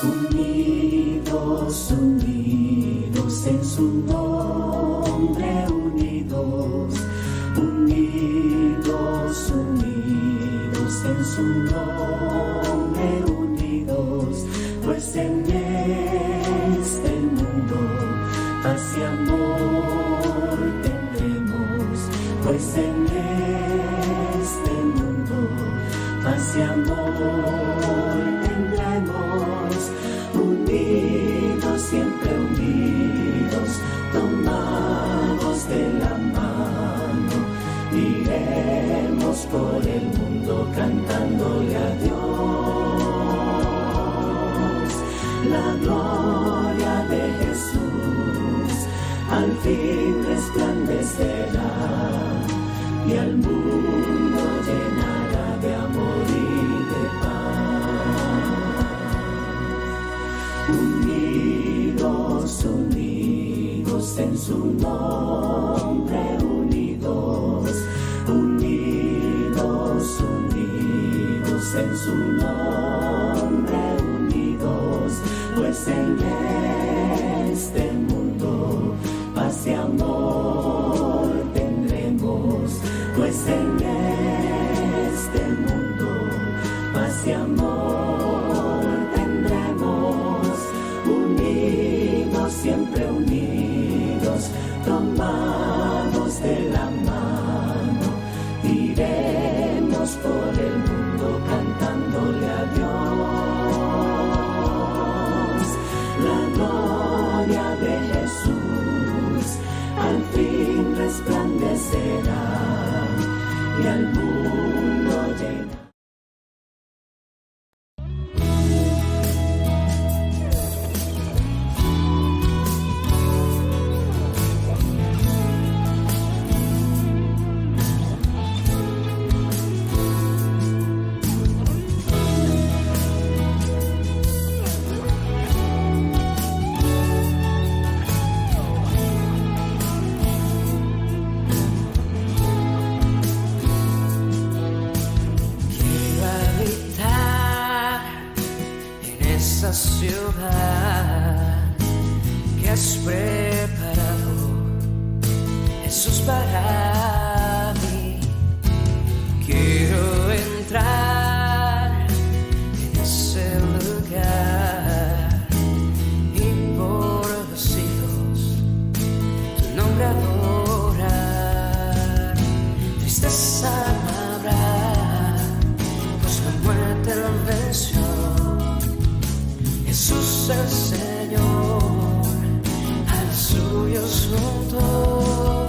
Unidos, unidos en su nombre, unidos, unidos, unidos en su nombre, unidos, pues en este mundo paz y amor tendremos, pues en este mundo paz y amor tendremos, unidos, siempre unidos, tomados de la mano, iremos por el mundo cantándole a Dios. La gloria de Jesús al fin resplandecerá y al mundo llenará de amor y de paz. Unidos, unidos en su nombre, unidos, unidos, unidos en su nombre, unidos, pues en este mundo paz y amor tendremos, pues en este mundo paz y amor tendremos, unidos, siempre unidos, tomados de la mano, iremos por el mundo cantándole a Dios. La gloria de Jesús al fin resplandecerá y al mundo llena. Ciudad que has preparado, Jesús, para mí. Quiero entrar en ese lugar y por los siglos tu nombre adorar. Tristeza no habrá, pues la muerte lo venció. Jesús el Señor, a los suyos juntó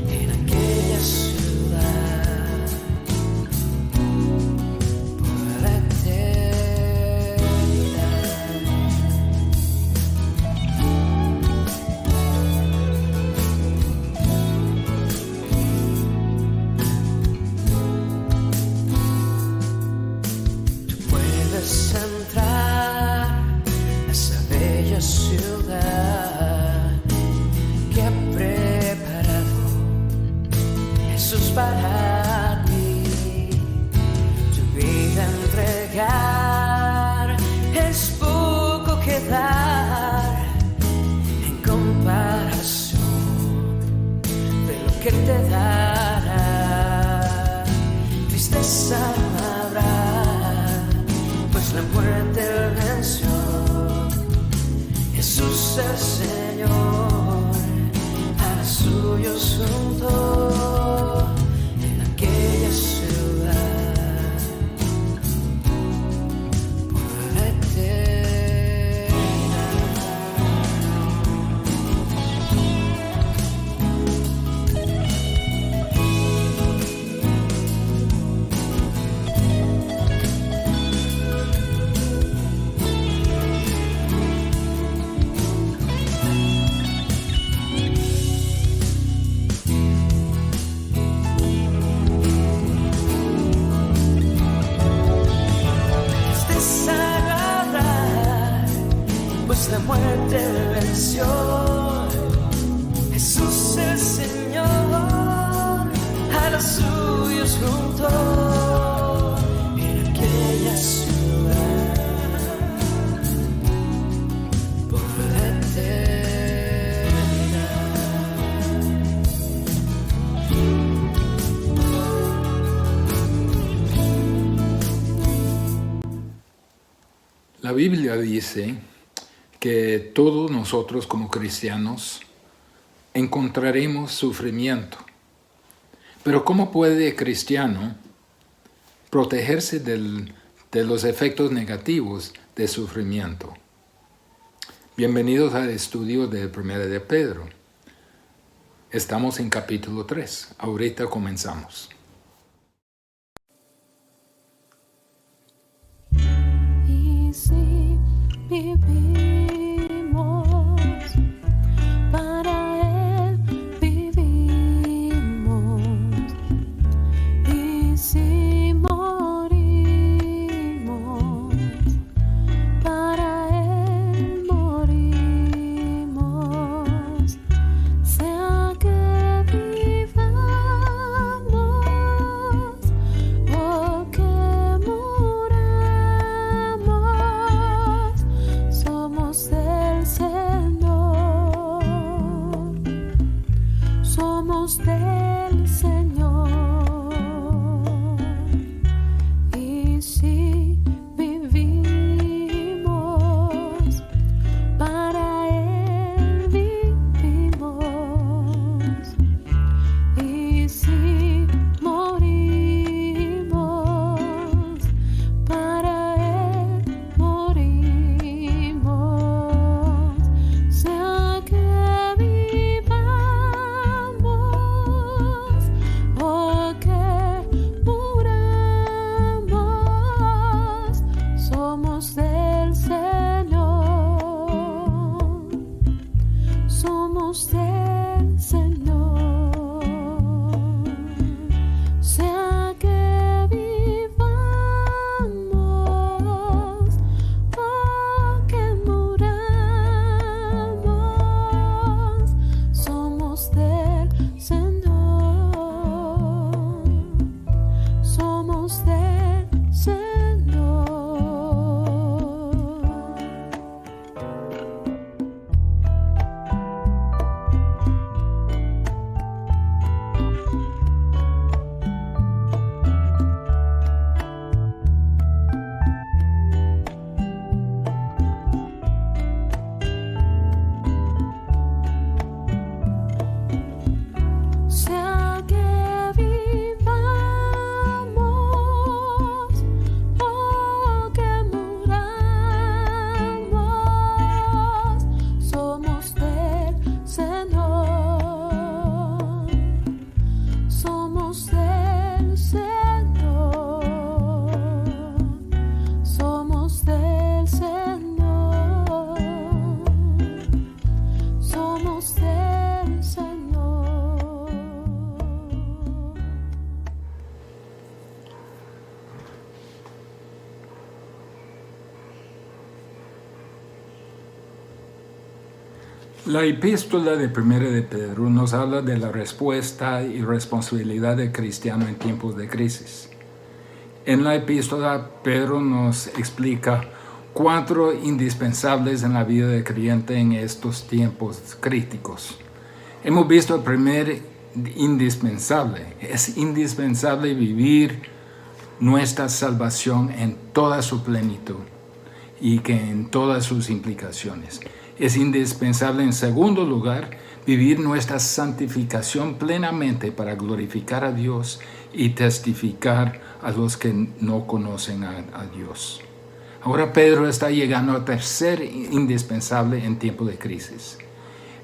en aquella ciudad por la eternidad. Tú puedes entrar ciudad que ha preparado Jesús para ti. Tu vida entregar es poco que dar en comparación de lo que Él te dará. Tristeza no habrá, pues la muerte Él venció. Jesús el Señor, a los suyos juntó en aquella ciudad por la eternidad. La muerte venció, Jesús el Señor, a los suyos juntó en aquella ciudad La Biblia dice que todos nosotros como cristianos encontraremos sufrimiento. Pero ¿cómo puede el cristiano protegerse de los efectos negativos del sufrimiento? Bienvenidos al estudio de 1 de Pedro. Estamos en capítulo 3. Ahorita comenzamos. Y si vivimos, para Él vivimos. Y si morimos, para Él morimos. Sea que vivamos o que muramos, somos del Señor, somos del Señor. Y si vivimos, para Él vivimos. Y si morimos, para Él morimos. Sea que vivamos o que muramos, somos del Señor, somos del Señor. Sea que vivamos o que muramos, somos del Señor, somos del Señor. Sea que vivamos o que muramos, somos del Señor, somos del Señor, somos del Señor, somos del Señor. La epístola de 1 de Pedro nos habla de la respuesta y responsabilidad del cristiano en tiempos de crisis. En la epístola, Pedro nos explica 4 indispensables en la vida del creyente en estos tiempos críticos. Hemos visto el primer indispensable. Es indispensable vivir nuestra salvación en toda su plenitud y que en todas sus implicaciones. Es indispensable, en segundo lugar, vivir nuestra santificación plenamente para glorificar a Dios y testificar a los que no conocen a Dios. Ahora Pedro está llegando al tercer indispensable en tiempo de crisis.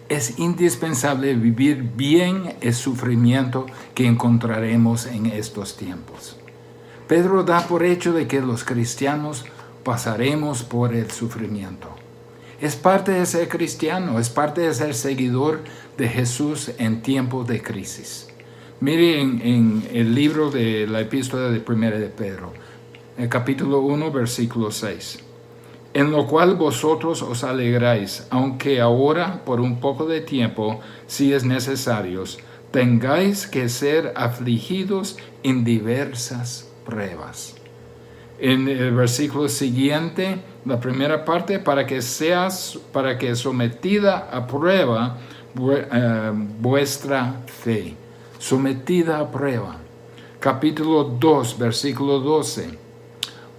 Es indispensable vivir bien el sufrimiento que encontraremos en estos tiempos. Pedro da por hecho de que los cristianos pasaremos por el sufrimiento. Es parte de ser cristiano, es parte de ser seguidor de Jesús en tiempos de crisis. Miren en el libro de la epístola de 1 de Pedro, el capítulo 1, versículo 6. En lo cual vosotros os alegráis, aunque ahora, por un poco de tiempo, si es necesario, tengáis que ser afligidos en diversas pruebas. En el versículo siguiente, la primera parte, para que sometida a prueba vuestra fe. Sometida a prueba. Capítulo 2, versículo 12.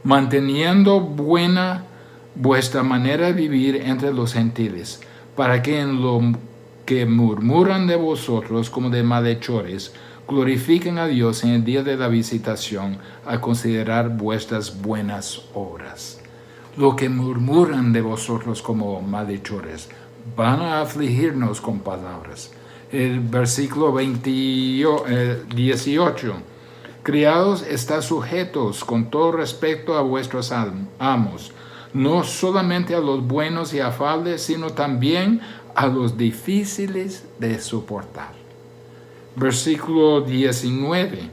Manteniendo buena vuestra manera de vivir entre los gentiles, para que en lo que murmuran de vosotros como de malhechores, glorifiquen a Dios en el día de la visitación, al considerar vuestras buenas obras. Lo que murmuran de vosotros como malhechores, van a afligirnos con palabras. El versículo 18. Criados, estad sujetos con todo respeto a vuestros amos, no solamente a los buenos y afables, sino también a los difíciles de soportar. Versículo 19.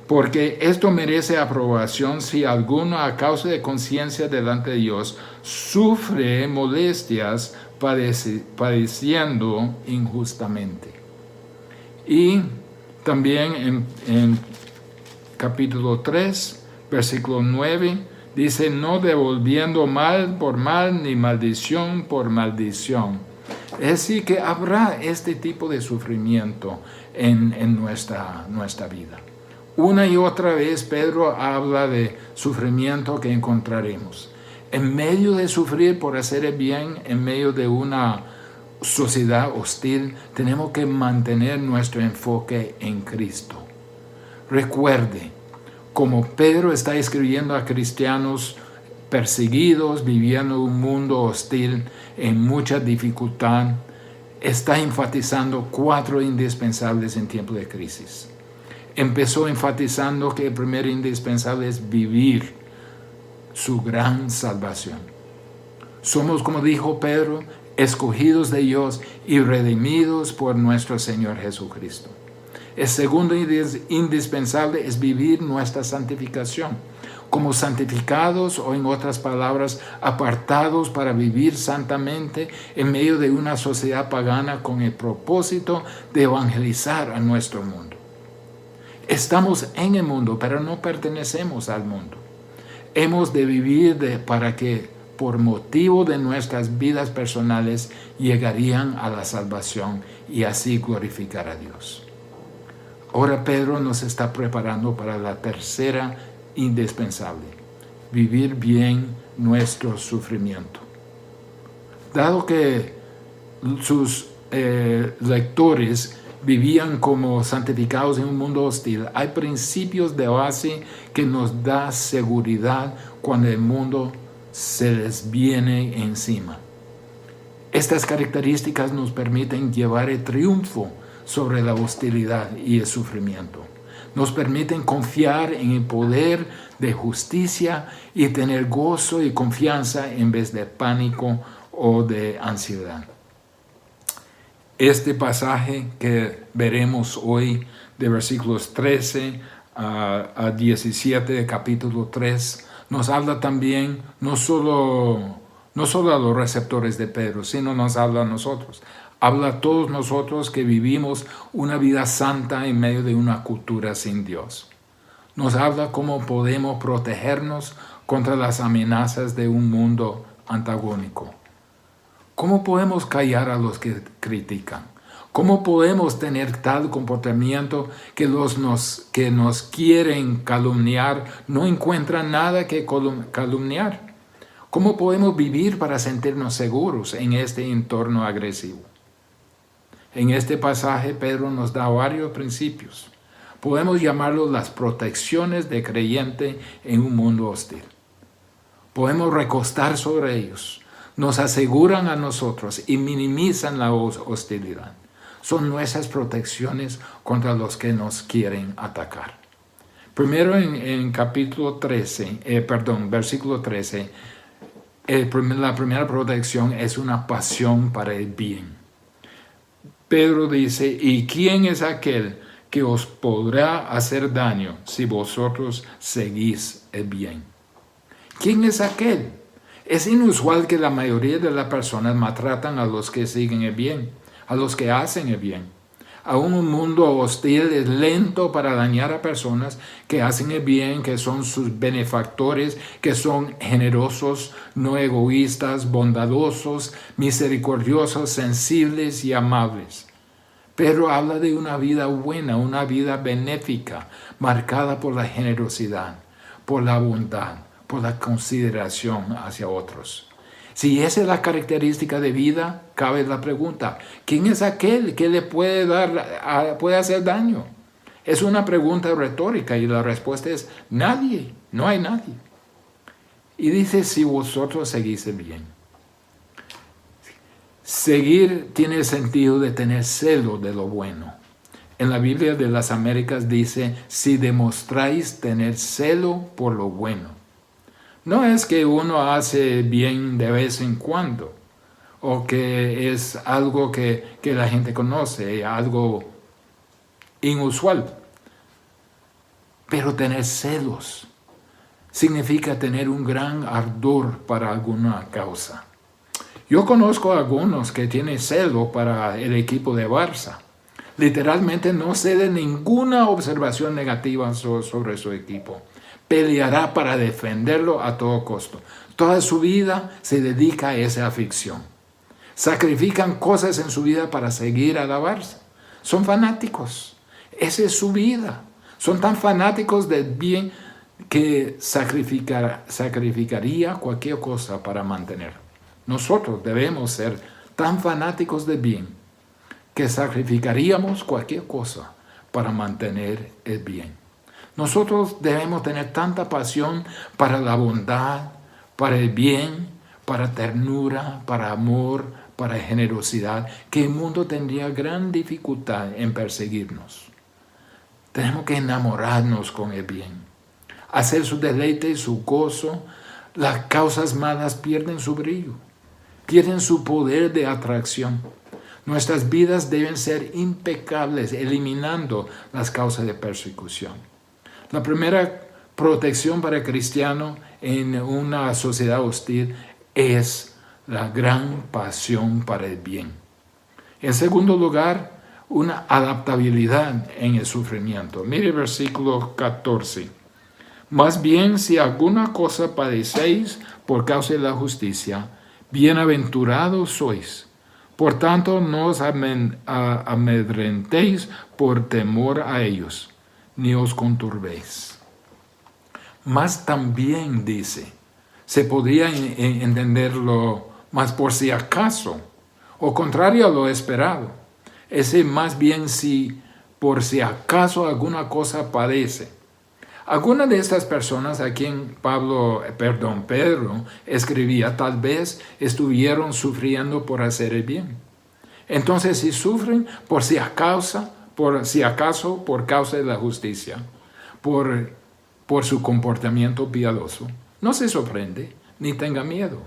Porque esto merece aprobación si alguno a causa de conciencia delante de Dios sufre molestias padeciendo injustamente. Y también en capítulo 3, versículo 9, dice, no devolviendo mal por mal, ni maldición por maldición. Es decir, que habrá este tipo de sufrimiento en nuestra vida. Una y otra vez Pedro habla de sufrimiento que encontraremos. En medio de sufrir por hacer el bien, en medio de una sociedad hostil, tenemos que mantener nuestro enfoque en Cristo. Recuerde, como Pedro está escribiendo a cristianos perseguidos, viviendo en un mundo hostil, en mucha dificultad, está enfatizando 4 indispensables en tiempo de crisis. Empezó enfatizando que el primer indispensable es vivir su gran salvación. Somos, como dijo Pedro, escogidos de Dios y redimidos por nuestro Señor Jesucristo. El segundo indispensable es vivir nuestra santificación, como santificados, o en otras palabras, apartados para vivir santamente en medio de una sociedad pagana con el propósito de evangelizar a nuestro mundo. Estamos en el mundo, pero no pertenecemos al mundo. Hemos de vivir para que, por motivo de nuestras vidas personales, llegarían a la salvación y así glorificar a Dios. Ahora Pedro nos está preparando para la tercera indispensable: vivir bien nuestro sufrimiento. Dado que sus lectores vivían como santificados en un mundo hostil, hay principios de base que nos da seguridad cuando el mundo se les viene encima. Estas características nos permiten llevar el triunfo sobre la hostilidad y el sufrimiento. Nos permiten confiar en el poder de justicia y tener gozo y confianza en vez de pánico o de ansiedad. Este pasaje que veremos hoy, de versículos 13 a 17 de capítulo 3, nos habla también no solo a los receptores de Pedro, sino nos habla a nosotros. Habla a todos nosotros que vivimos una vida santa en medio de una cultura sin Dios. Nos habla cómo podemos protegernos contra las amenazas de un mundo antagónico. ¿Cómo podemos callar a los que critican? ¿Cómo podemos tener tal comportamiento que que nos quieren calumniar no encuentran nada que calumniar? ¿Cómo podemos vivir para sentirnos seguros en este entorno agresivo? En este pasaje Pedro nos da varios principios. Podemos llamarlos las protecciones de creyente en un mundo hostil. Podemos recostar sobre ellos. Nos aseguran a nosotros y minimizan la hostilidad. Son nuestras protecciones contra los que nos quieren atacar. Primero en versículo 13, la primera protección es una pasión para el bien. Pedro dice, ¿y quién es aquel que os podrá hacer daño si vosotros seguís el bien? ¿Quién es aquel? Es inusual que la mayoría de las personas maltratan a los que siguen el bien, a los que hacen el bien. Aún un mundo hostil es lento para dañar a personas que hacen el bien, que son sus benefactores, que son generosos, no egoístas, bondadosos, misericordiosos, sensibles y amables. Pedro habla de una vida buena, una vida benéfica, marcada por la generosidad, por la bondad, por la consideración hacia otros. Si esa es la característica de vida, cabe la pregunta, ¿quién es aquel que le puede hacer daño? Es una pregunta retórica y la respuesta es nadie, no hay nadie. Y dice, si vosotros seguís el bien. Seguir tiene el sentido de tener celo de lo bueno. En la Biblia de las Américas dice, si demostráis tener celo por lo bueno. No es que uno hace bien de vez en cuando, o que es algo que la gente conoce, algo inusual. Pero tener celos significa tener un gran ardor para alguna causa. Yo conozco a algunos que tienen celo para el equipo de Barça. Literalmente no cede ninguna observación negativa sobre su equipo. Peleará para defenderlo a todo costo. Toda su vida se dedica a esa afición. Sacrifican cosas en su vida para seguir a la Barça. Son fanáticos. Esa es su vida. Son tan fanáticos del bien que sacrificaría cualquier cosa para mantener. Nosotros debemos ser tan fanáticos del bien que sacrificaríamos cualquier cosa para mantener el bien. Nosotros debemos tener tanta pasión para la bondad, para el bien, para ternura, para amor, para generosidad, que el mundo tendría gran dificultad en perseguirnos. Tenemos que enamorarnos con el bien, hacer su deleite y su gozo. Las causas malas pierden su brillo, pierden su poder de atracción. Nuestras vidas deben ser impecables, eliminando las causas de persecución. La primera protección para el cristiano en una sociedad hostil es la gran pasión para el bien. En segundo lugar, una adaptabilidad en el sufrimiento. Mire el versículo 14. Más bien, si alguna cosa padecéis por causa de la justicia, bienaventurados sois. Por tanto, no os amedrentéis por temor a ellos, ni os conturbéis. Mas también dice, se podría entenderlo más por si acaso, o contrario a lo esperado. Ese más bien si por si acaso alguna cosa padece. Algunas de estas personas a quien Pedro escribía, tal vez estuvieron sufriendo por hacer el bien. Entonces, si sufren por si acaso, por causa de la justicia, por su comportamiento piadoso, no se sorprende ni tenga miedo.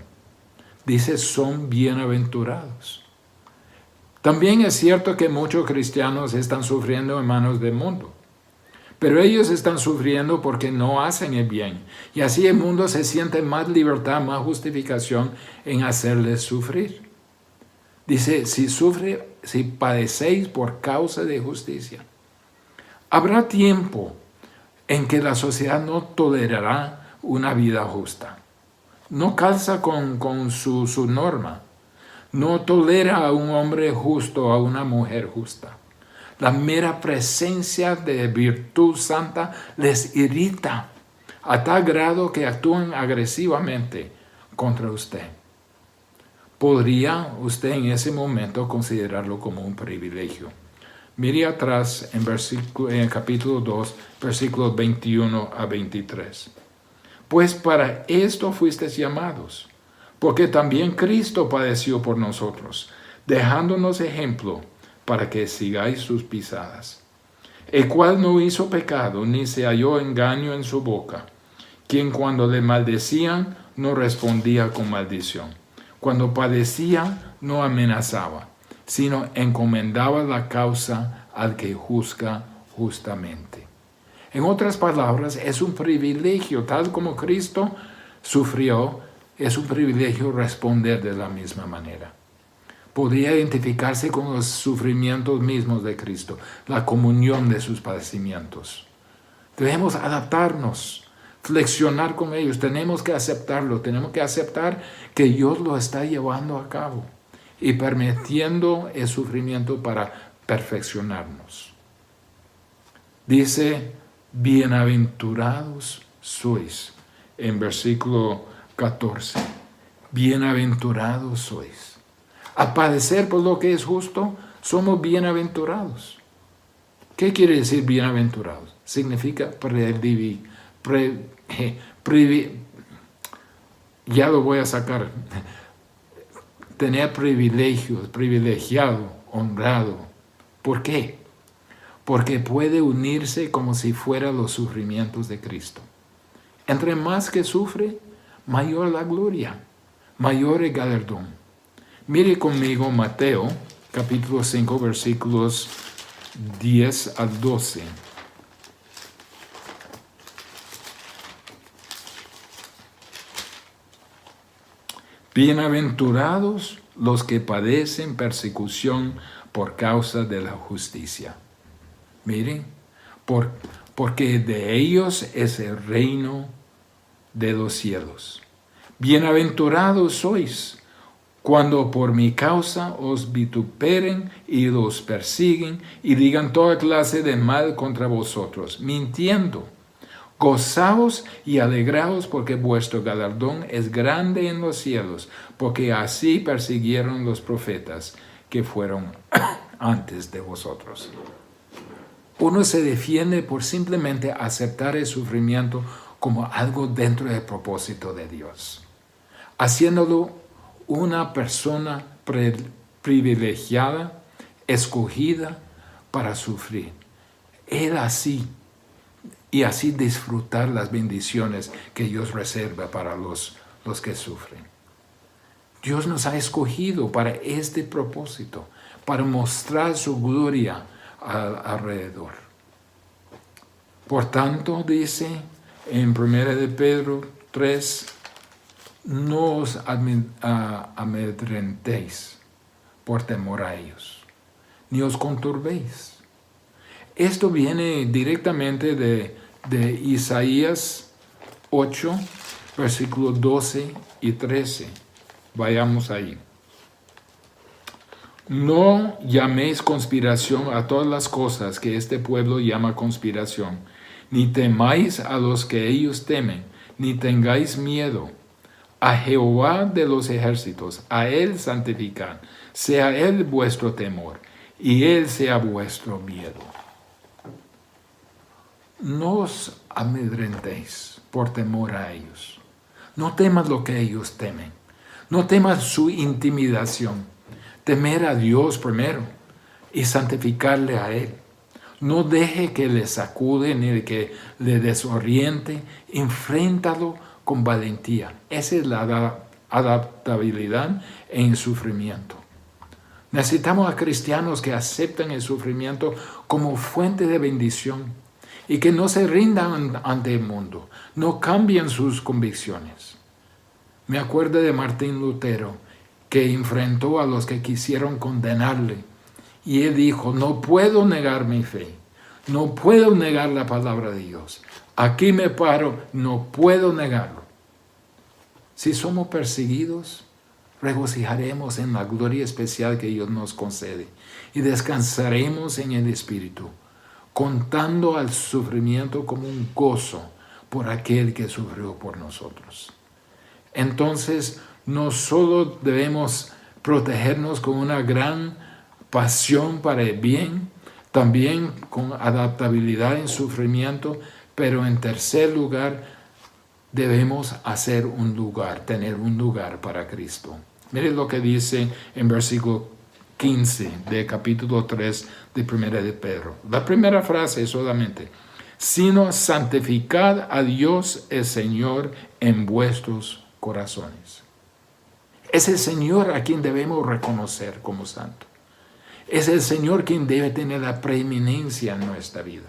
Dice, son bienaventurados. También es cierto que muchos cristianos están sufriendo en manos del mundo. Pero ellos están sufriendo porque no hacen el bien. Y así el mundo se siente más libertad, más justificación en hacerles sufrir. Dice, si padecéis por causa de justicia. Habrá tiempo en que la sociedad no tolerará una vida justa. No calza con su norma. No tolera a un hombre justo, a una mujer justa. La mera presencia de virtud santa les irrita a tal grado que actúan agresivamente contra usted. ¿Podría usted en ese momento considerarlo como un privilegio? Mire atrás en el capítulo 2, versículos 21 a 23. Pues para esto fuisteis llamados, porque también Cristo padeció por nosotros, dejándonos ejemplo para que sigáis sus pisadas, el cual no hizo pecado, ni se halló engaño en su boca, quien cuando le maldecían no respondía con maldición, cuando padecía no amenazaba, sino encomendaba la causa al que juzga justamente. En otras palabras, es un privilegio, tal como Cristo sufrió, es un privilegio responder de la misma manera. Podría identificarse con los sufrimientos mismos de Cristo, la comunión de sus padecimientos. Debemos adaptarnos, flexionar con ellos, tenemos que aceptarlo, tenemos que aceptar que Dios lo está llevando a cabo y permitiendo el sufrimiento para perfeccionarnos. Dice, bienaventurados sois. en versículo 14. Bienaventurados sois. A padecer por lo que es justo, somos bienaventurados. ¿Qué quiere decir bienaventurados? Significa ya lo voy a sacar. Tener privilegios, privilegiado, honrado. ¿Por qué? Porque puede unirse como si fueran los sufrimientos de Cristo. Entre más que sufre, mayor la gloria, mayor el galardón. Mire conmigo Mateo, capítulo 5, versículos 10 al 12. Bienaventurados los que padecen persecución por causa de la justicia. Miren, porque de ellos es el reino de los cielos. Bienaventurados sois cuando por mi causa os vituperen y los persiguen y digan toda clase de mal contra vosotros, mintiendo. Gozaos y alegraos porque vuestro galardón es grande en los cielos, porque así persiguieron los profetas que fueron antes de vosotros. Uno se defiende por simplemente aceptar el sufrimiento como algo dentro del propósito de Dios, haciéndolo una persona privilegiada, escogida para sufrir. Él así, y así disfrutar las bendiciones que Dios reserva para los que sufren. Dios nos ha escogido para este propósito, para mostrar su gloria alrededor. Por tanto, dice en 1 de Pedro 3, no os amedrentéis por temor a ellos, ni os conturbéis. Esto viene directamente de Isaías 8, versículos 12 y 13. Vayamos ahí. No llaméis conspiración a todas las cosas que este pueblo llama conspiración, ni temáis a los que ellos temen, ni tengáis miedo. A Jehová de los ejércitos, a Él santificad, sea Él vuestro temor, y Él sea vuestro miedo. No os amedrentéis por temor a ellos. No temas lo que ellos temen. No temas su intimidación. Temer a Dios primero y santificarle a Él. No deje que le sacude ni que le desoriente. Enfréntalo con valentía. Esa es la adaptabilidad en sufrimiento. Necesitamos a cristianos que acepten el sufrimiento como fuente de bendición y que no se rindan ante el mundo, no cambien sus convicciones. Me acuerdo de Martín Lutero, que enfrentó a los que quisieron condenarle, y él dijo: no puedo negar mi fe, no puedo negar la palabra de Dios. Aquí me paro, no puedo negarlo. Si somos perseguidos, regocijaremos en la gloria especial que Dios nos concede y descansaremos en el Espíritu, contando al sufrimiento como un gozo por aquel que sufrió por nosotros. Entonces, no solo debemos protegernos con una gran pasión para el bien, también con adaptabilidad en sufrimiento, pero en tercer lugar, debemos tener un lugar para Cristo. Miren lo que dice en versículo 15 del capítulo 3 de 1 de Pedro. La primera frase es solamente: sino santificad a Dios el Señor en vuestros corazones. Es el Señor a quien debemos reconocer como santo. Es el Señor quien debe tener la preeminencia en nuestra vida.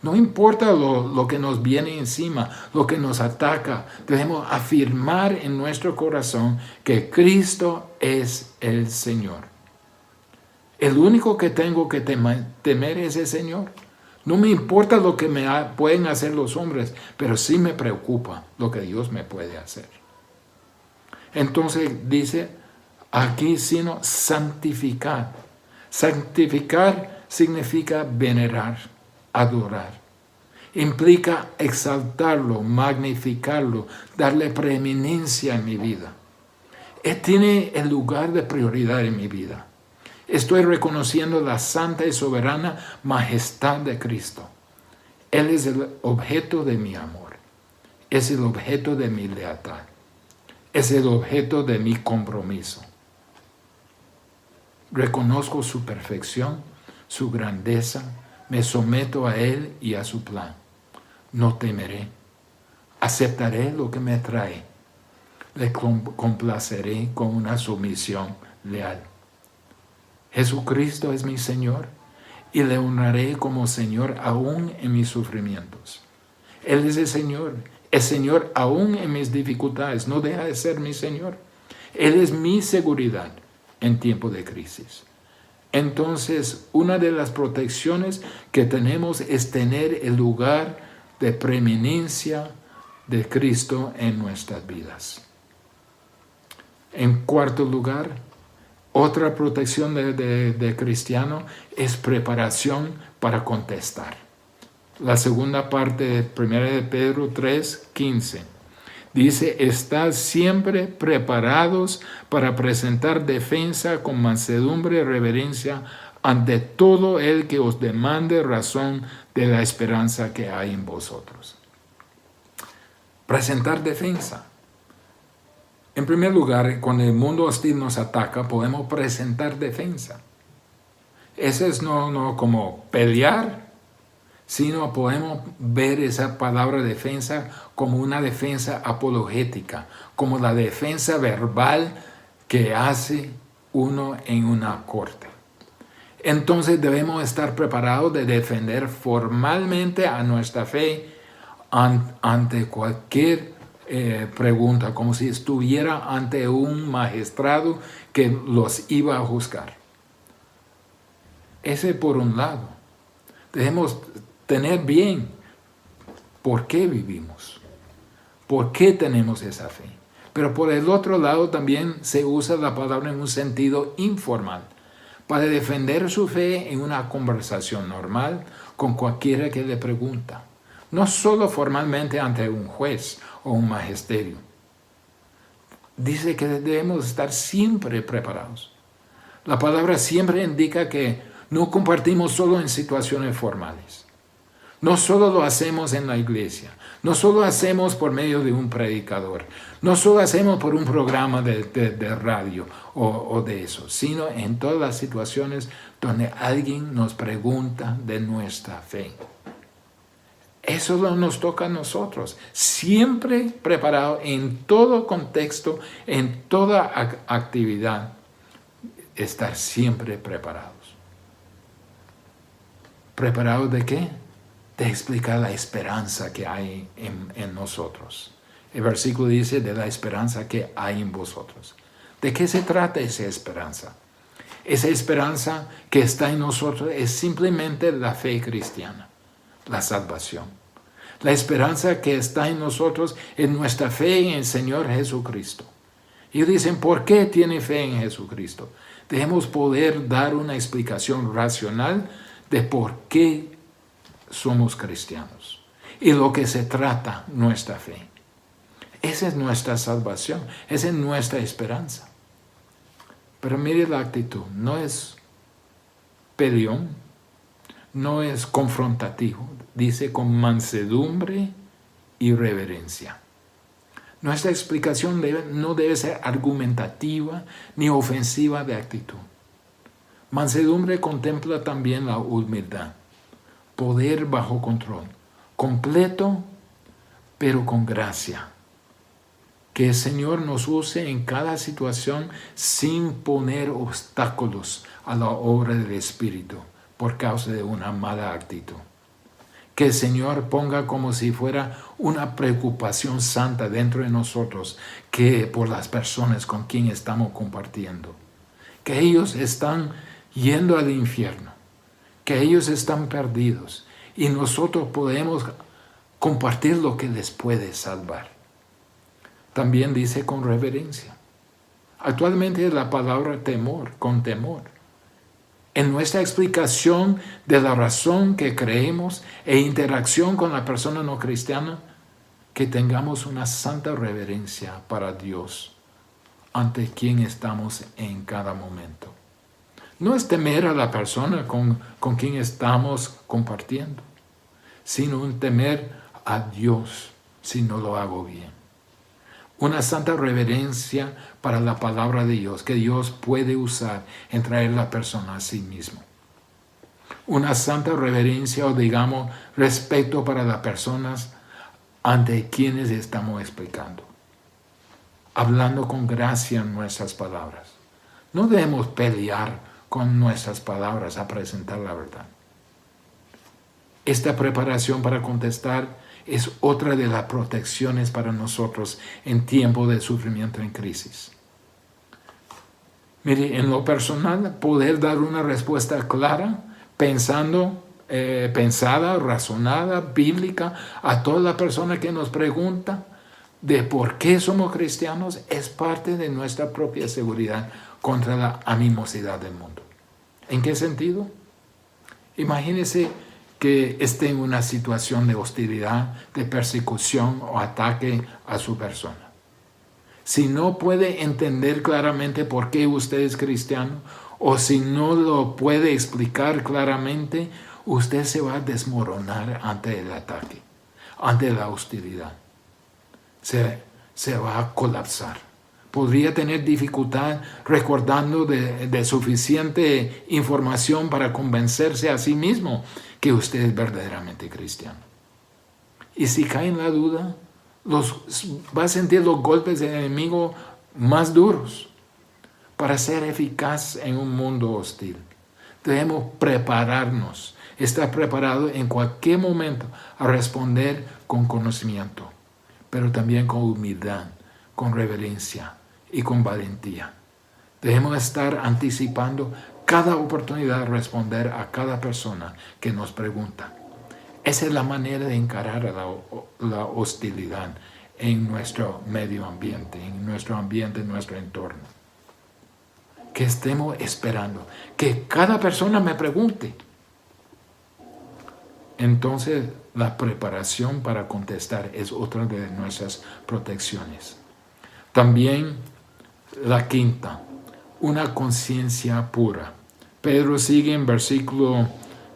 No importa lo que nos viene encima, lo que nos ataca, debemos afirmar en nuestro corazón que Cristo es el Señor. El único que tengo que temer es el Señor. No me importa lo que me pueden hacer los hombres, pero sí me preocupa lo que Dios me puede hacer. Entonces dice aquí, sino santificar. Santificar significa venerar, adorar. Implica exaltarlo, magnificarlo, darle preeminencia en mi vida. Él tiene el lugar de prioridad en mi vida. Estoy reconociendo la santa y soberana majestad de Cristo. Él es el objeto de mi amor. Es el objeto de mi lealtad. Es el objeto de mi compromiso. Reconozco su perfección, su grandeza. Me someto a Él y a su plan. No temeré. Aceptaré lo que me trae. Le complaceré con una sumisión leal. Jesucristo es mi Señor y le honraré como Señor aún en mis sufrimientos. Él es el Señor aún en mis dificultades. No deja de ser mi Señor. Él es mi seguridad en tiempo de crisis. Entonces, una de las protecciones que tenemos es tener el lugar de preeminencia de Cristo en nuestras vidas. En cuarto lugar, otra protección de cristiano es preparación para contestar. La segunda parte de 1 de Pedro 3:15 dice: estad siempre preparados para presentar defensa con mansedumbre y reverencia ante todo el que os demande razón de la esperanza que hay en vosotros. Presentar defensa. En primer lugar, cuando el mundo hostil nos ataca, podemos presentar defensa. Ese es no como pelear, sino podemos ver esa palabra defensa como una defensa apologética, como la defensa verbal que hace uno en una corte. Entonces debemos estar preparados de defender formalmente a nuestra fe ante cualquier pregunta, como si estuviera ante un magistrado que los iba a juzgar. Ese por un lado. Debemos tener bien por qué vivimos, por qué tenemos esa fe. Pero por el otro lado también se usa la palabra en un sentido informal, para defender su fe en una conversación normal con cualquiera que le pregunta. No solo formalmente ante un juez o un magisterio. Dice que debemos estar siempre preparados. La palabra siempre indica que no compartimos solo en situaciones formales. No solo lo hacemos en la iglesia. No solo hacemos por medio de un predicador. No solo hacemos por un programa de radio o de eso. Sino en todas las situaciones donde alguien nos pregunta de nuestra fe. Eso nos toca a nosotros, siempre preparado en todo contexto, en toda actividad, estar siempre preparados. ¿Preparados de qué? De explicar la esperanza que hay en nosotros. El versículo dice de la esperanza que hay en vosotros. ¿De qué se trata esa esperanza? Esa esperanza que está en nosotros es simplemente la fe cristiana. La salvación. La esperanza que está en nosotros es nuestra fe en el Señor Jesucristo. Ellos dicen, ¿por qué tiene fe en Jesucristo? Debemos poder dar una explicación racional de por qué somos cristianos y lo que se trata nuestra fe. Esa es nuestra salvación, esa es nuestra esperanza. Pero mire la actitud, no es peleón, no es confrontativo, dice con mansedumbre y reverencia. Nuestra explicación no debe ser argumentativa ni ofensiva de actitud. Mansedumbre contempla también la humildad, poder bajo control, completo pero con gracia. Que el Señor nos use en cada situación sin poner obstáculos a la obra del Espíritu por causa de una mala actitud. Que el Señor ponga como si fuera una preocupación santa dentro de nosotros que por las personas con quien estamos compartiendo. Que ellos están yendo al infierno, que ellos están perdidos y nosotros podemos compartir lo que les puede salvar. También dice con reverencia. Actualmente la palabra temor, con temor. en nuestra explicación de la razón que creemos e interacción con la persona no cristiana, que tengamos una santa reverencia para Dios ante quien estamos en cada momento. No es temer a la persona con quien estamos compartiendo, sino un temer a Dios si no lo hago bien. Una santa reverencia para la palabra de Dios que Dios puede usar en traer la persona a sí mismo. Una santa reverencia o digamos respeto para las personas ante quienes estamos explicando. Hablando con gracia en nuestras palabras. No debemos pelear con nuestras palabras a presentar la verdad. Esta preparación para contestar es otra de las protecciones para nosotros en tiempo de sufrimiento en crisis. Mire, en lo personal, poder dar una respuesta clara, pensada, razonada, bíblica, a toda la persona que nos pregunta de por qué somos cristianos, es parte de nuestra propia seguridad contra la animosidad del mundo. ¿En qué sentido? Imagínese que esté en una situación de hostilidad, de persecución o ataque a su persona. Si no puede entender claramente por qué usted es cristiano, o si no lo puede explicar claramente, usted se va a desmoronar ante el ataque, ante la hostilidad. Se va a colapsar. Podría tener dificultad recordando de suficiente información para convencerse a sí mismo que usted es verdaderamente cristiano. Y si cae en la duda, va a sentir los golpes del enemigo más duros para ser eficaz en un mundo hostil. Debemos prepararnos, estar preparados en cualquier momento a responder con conocimiento, pero también con humildad, con reverencia y con valentía. Debemos estar anticipando cada oportunidad de responder a cada persona que nos pregunta. Esa es la manera de encarar la hostilidad en nuestro medio ambiente, en nuestro entorno. Que estemos esperando, que cada persona me pregunte. Entonces, la preparación para contestar es otra de nuestras protecciones. También la quinta, una conciencia pura. Pedro sigue en versículo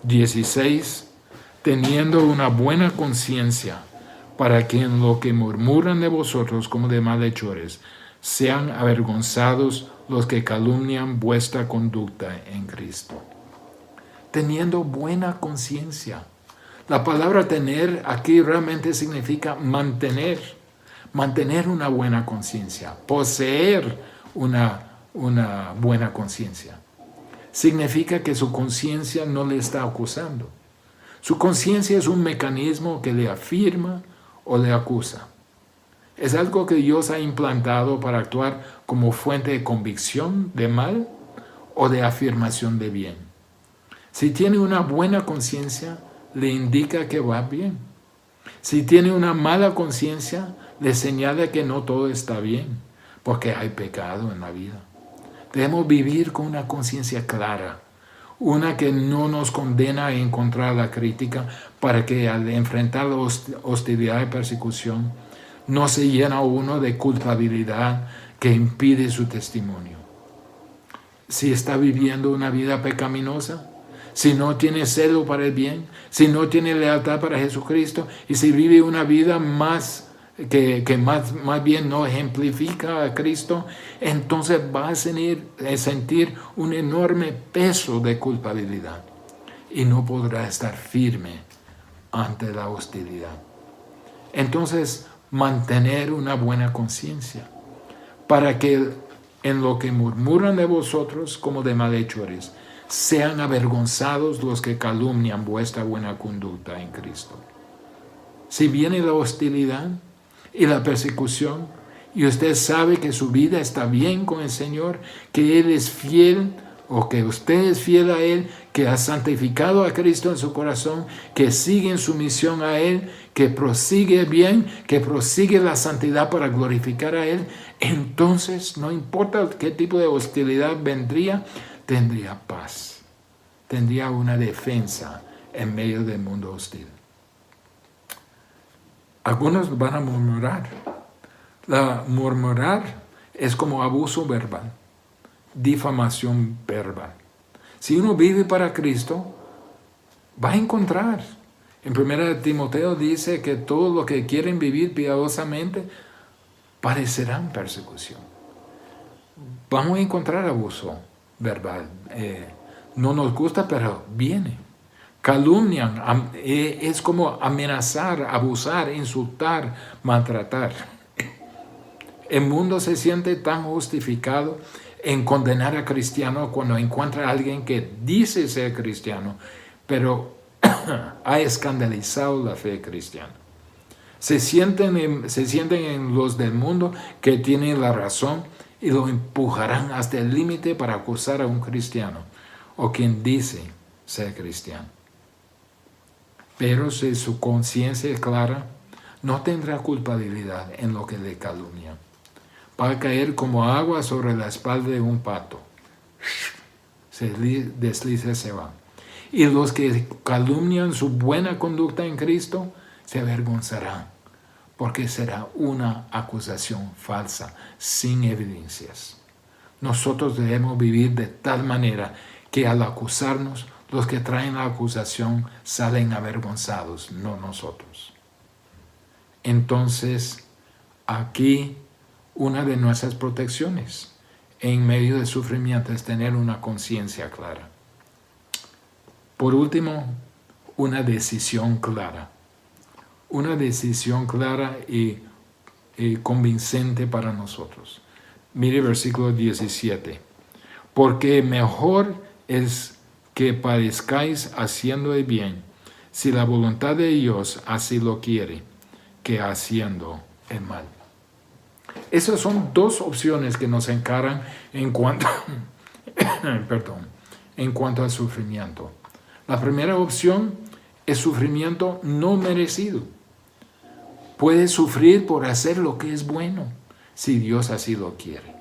16, teniendo una buena conciencia, para que en lo que murmuran de vosotros como de malhechores, sean avergonzados los que calumnian vuestra conducta en Cristo. Teniendo buena conciencia. La palabra tener aquí realmente significa mantener una buena conciencia, poseer una buena conciencia. Significa que su conciencia no le está acusando. Su conciencia es un mecanismo que le afirma o le acusa. Es algo que Dios ha implantado para actuar como fuente de convicción de mal o de afirmación de bien. Si tiene una buena conciencia, le indica que va bien. Si tiene una mala conciencia, le señala que no todo está bien, porque hay pecado en la vida. Debemos vivir con una conciencia clara, una que no nos condena a encontrar la crítica, para que al enfrentar la hostilidad y persecución, no se llena uno de culpabilidad que impide su testimonio. Si está viviendo una vida pecaminosa, si no tiene celo para el bien, si no tiene lealtad para Jesucristo, y si vive una vida más bien no ejemplifica a Cristo, entonces va a sentir un enorme peso de culpabilidad y no podrá estar firme ante la hostilidad. Entonces, mantener una buena conciencia, para que en lo que murmuran de vosotros como de malhechores, sean avergonzados los que calumnian vuestra buena conducta en Cristo. Si viene la hostilidad y la persecución, y usted sabe que su vida está bien con el Señor, que Él es fiel, o que usted es fiel a Él, que ha santificado a Cristo en su corazón, que sigue en su misión a Él, que prosigue bien, que prosigue la santidad para glorificar a Él, entonces no importa qué tipo de hostilidad vendría, tendría paz. tendría una defensa en medio del mundo hostil. Algunos van a murmurar. Murmurar es como abuso verbal, difamación verbal. Si uno vive para Cristo, va a encontrar. En 1 Timoteo dice que todo lo que quieren vivir piadosamente padecerán persecución. Vamos a encontrar abuso verbal. No nos gusta, pero viene. Calumnian es como amenazar, abusar, insultar, maltratar. El mundo se siente tan justificado en condenar a cristiano cuando encuentra a alguien que dice ser cristiano, pero ha escandalizado la fe cristiana. Se sienten en los del mundo que tienen la razón y lo empujarán hasta el límite para acusar a un cristiano o quien dice ser cristiano. Pero si su conciencia es clara, no tendrá culpabilidad en lo que le calumnia. Va a caer como agua sobre la espalda de un pato. Se desliza y se va. Y los que calumnian su buena conducta en Cristo se avergonzarán, porque será una acusación falsa, sin evidencias. Nosotros debemos vivir de tal manera que al acusarnos, los que traen la acusación salen avergonzados, no nosotros. Entonces, aquí una de nuestras protecciones en medio del sufrimiento es tener una conciencia clara. Por último, una decisión clara. Una decisión clara y convincente para nosotros. Mire versículo 17. Porque mejor es que padezcáis haciendo el bien, si la voluntad de Dios así lo quiere, que haciendo el mal. Esas son dos opciones que nos encaran en cuanto al sufrimiento. La primera opción es sufrimiento no merecido. Puedes sufrir por hacer lo que es bueno, si Dios así lo quiere.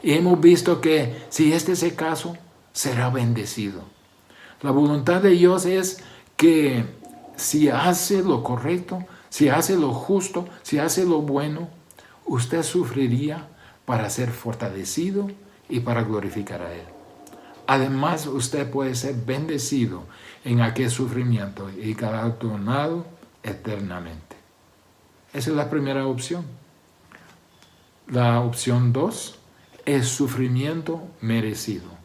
Y hemos visto que si este es el caso, será bendecido. La voluntad de Dios es que si hace lo correcto, si hace lo justo, si hace lo bueno, usted sufriría para ser fortalecido y para glorificar a Él. Además, usted puede ser bendecido en aquel sufrimiento y galardonado eternamente. Esa es la primera opción. La opción 2 es sufrimiento merecido.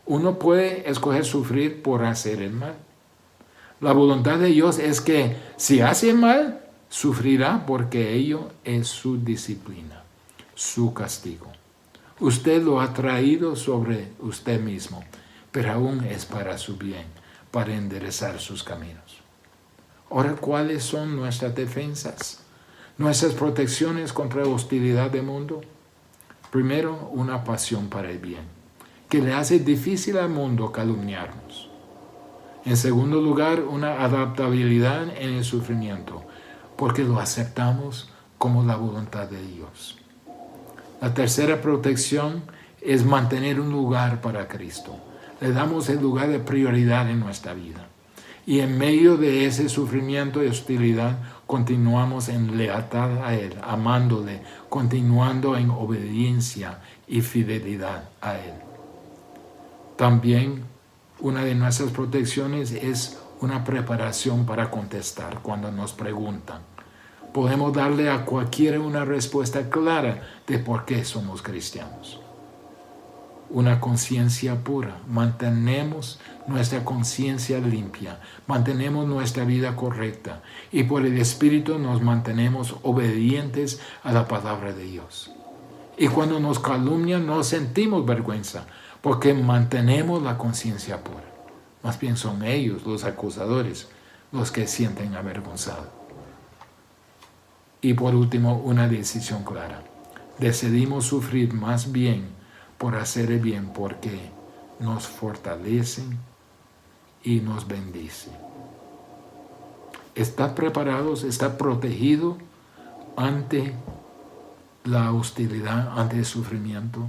Uno puede escoger sufrir por hacer el mal. La voluntad de Dios es que si hace mal, sufrirá porque ello es su disciplina, su castigo. Usted lo ha traído sobre usted mismo, pero aún es para su bien, para enderezar sus caminos. Ahora, ¿cuáles son nuestras defensas? Nuestras protecciones contra la hostilidad del mundo. Primero, una pasión para el bien, que le hace difícil al mundo calumniarnos. En segundo lugar, una adaptabilidad en el sufrimiento, porque lo aceptamos como la voluntad de Dios. La tercera protección es mantener un lugar para Cristo. Le damos el lugar de prioridad en nuestra vida. Y en medio de ese sufrimiento y hostilidad, continuamos en lealtad a Él, amándole, continuando en obediencia y fidelidad a Él. También una de nuestras protecciones es una preparación para contestar cuando nos preguntan. Podemos darle a cualquiera una respuesta clara de por qué somos cristianos. Una conciencia pura. Mantenemos nuestra conciencia limpia. Mantenemos nuestra vida correcta. Y por el Espíritu nos mantenemos obedientes a la palabra de Dios. Y cuando nos calumnian no sentimos vergüenza, porque mantenemos la conciencia pura. Más bien son ellos, los acusadores, los que sienten avergonzados. Y por último, una decisión clara. Decidimos sufrir más bien por hacer el bien, porque nos fortalecen y nos bendice. ¿Está preparado, está protegido ante la hostilidad, ante el sufrimiento?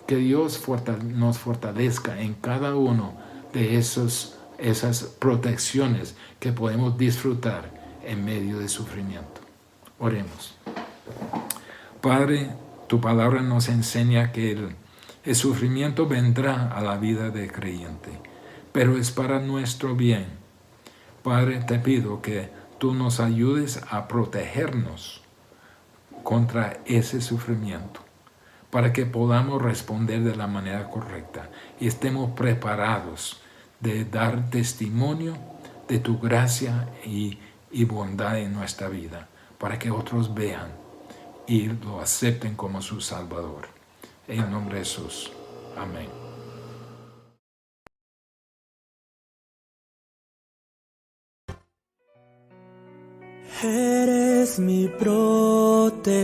Que Dios nos fortalezca en cada uno de esas protecciones que podemos disfrutar en medio de sufrimiento. Oremos. Padre, tu palabra nos enseña que el sufrimiento vendrá a la vida del creyente, pero es para nuestro bien. Padre, te pido que tú nos ayudes a protegernos contra ese sufrimiento, para que podamos responder de la manera correcta y estemos preparados de dar testimonio de tu gracia y bondad en nuestra vida, para que otros vean y lo acepten como su Salvador. En el nombre de Jesús. Amén. Eres mi protector,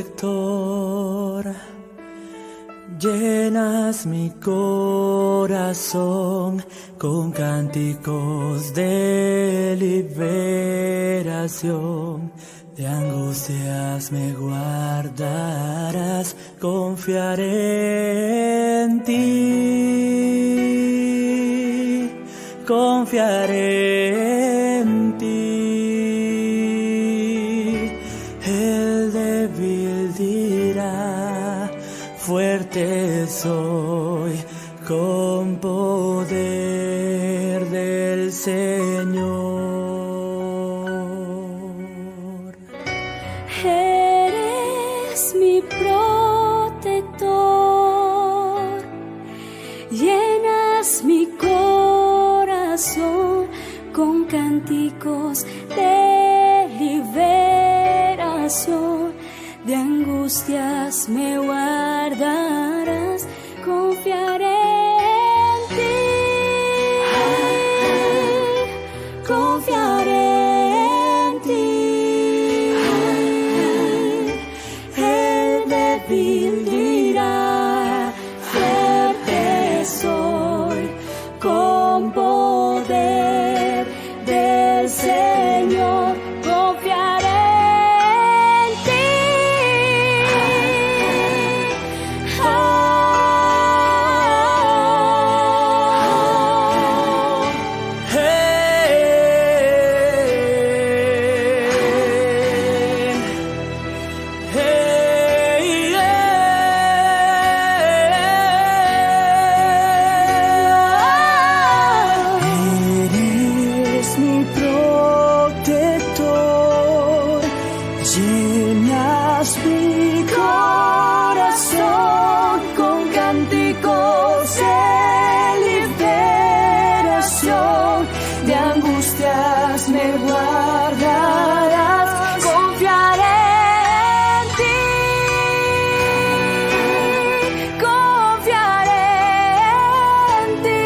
llenas mi corazón con cánticos de liberación. De angustias me guardarás, confiaré en ti, confiaré en ti. El débil dirá, fuerte soy, con poder del Señor. Eres mi protector, llenas mi corazón con cánticos de liberación. De angustias me guardarás, confiaré en ti, confiaré en ti. El débil dirá, fuerte soy, con poder del Señor, confiaré. Llenas mi corazón con cánticos de liberación. De angustias me guardarás, confiaré en ti, confiaré en ti.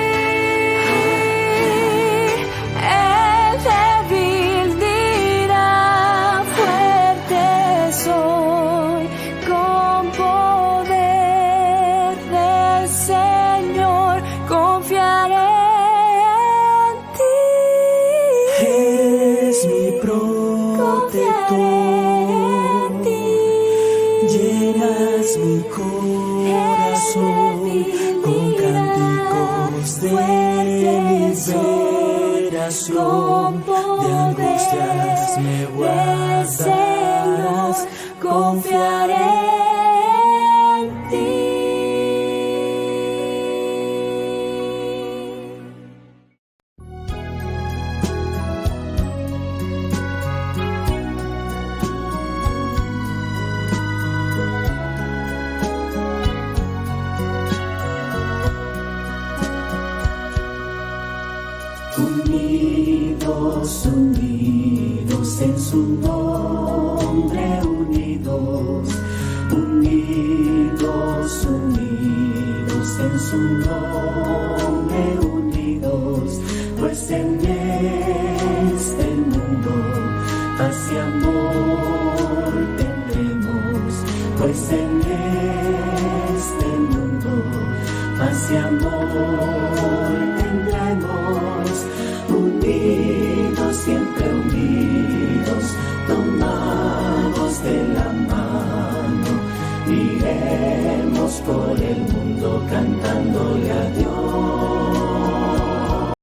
El débil dirá, fuerte soy, con poder del Señor, confiaré en ti. Eres mi protector, llenas mi corazón con cánticos de liberación. De angustias me guardarás, confiaré en ti. Unidos, unidos en su nombre, unidos, unidos, unidos en su nombre, unidos, pues en este mundo paz y amor tendremos, pues en este mundo paz y amor tendremos. Unidos, siempre unidos, tomados de la mano, iremos por el mundo cantándole a Dios.